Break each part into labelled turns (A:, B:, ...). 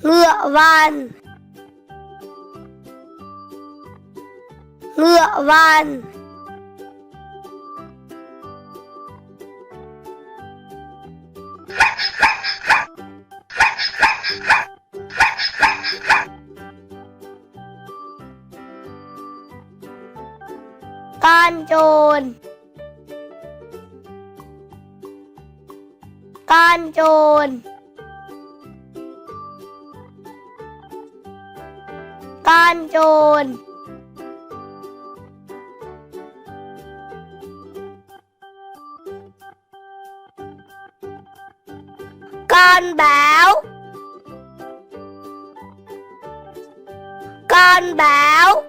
A: Ngựa van. Ngựa van. Con trồn. Con trồn. Con trồn. Con báo. Con báo.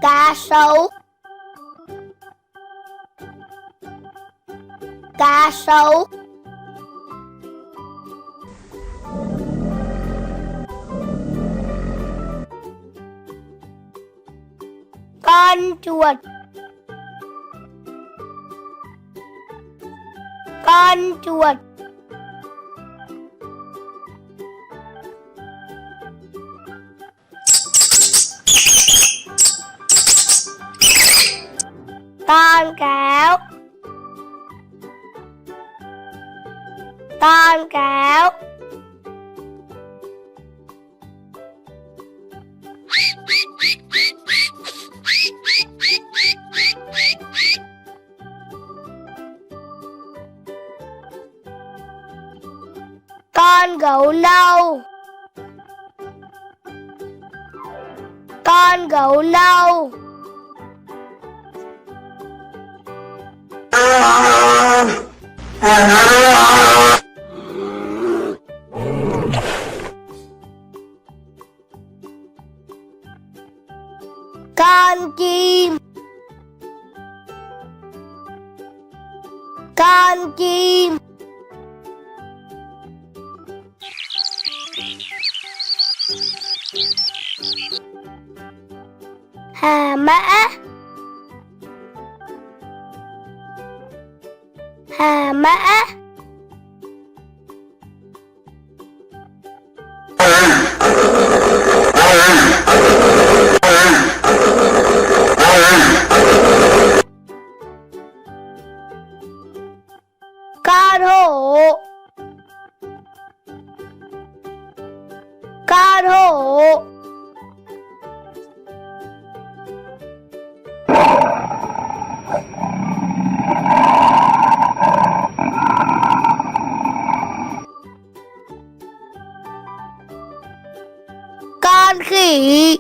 A: Cá sấu. Cá sấu. Con chuột. Con chuột. Con cáo. Con cáo. Con gấu nâu. Con gấu nâu. Con chim. Con chim. Hà mã. Hà mã. Con hổ. Con hổ. Con khỉ.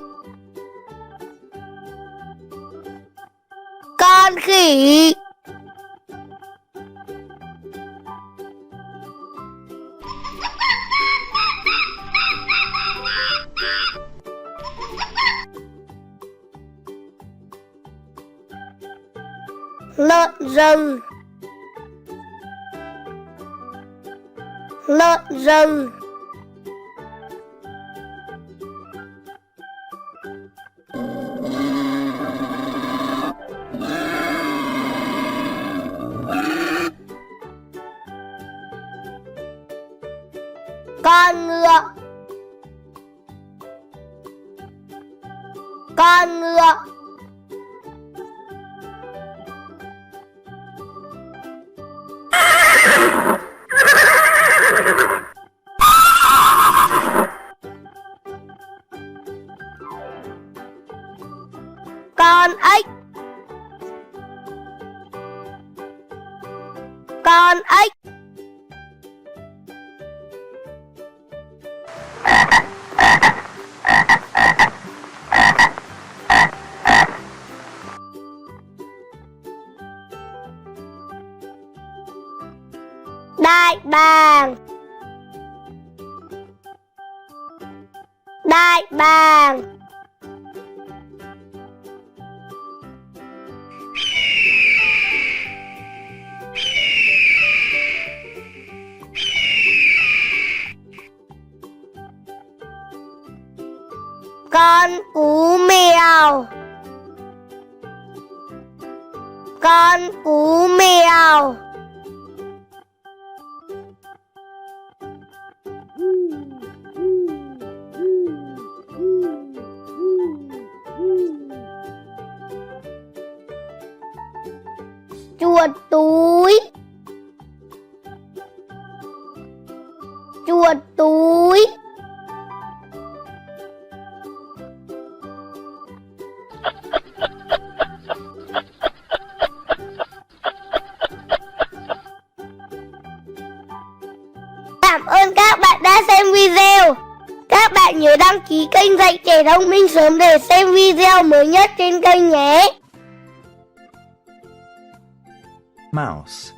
A: Con khỉ. Lợn rừng. Lợn rừng. Con ngựa. Con ngựa. Con ếch. Con ếch. Đại bàng. Đại bàng. cú mèo. Con cú mèo. Chuột túi. Chuột túi. Cảm ơn các bạn đã xem video. Các bạn nhớ đăng ký kênh Dạy Trẻ Thông Minh sớm để xem video mới nhất trên kênh nhé.
B: Mouse.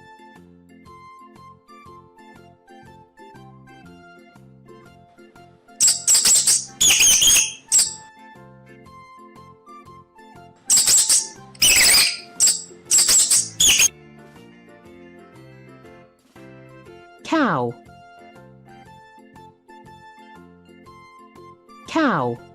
C: Cow. Cow.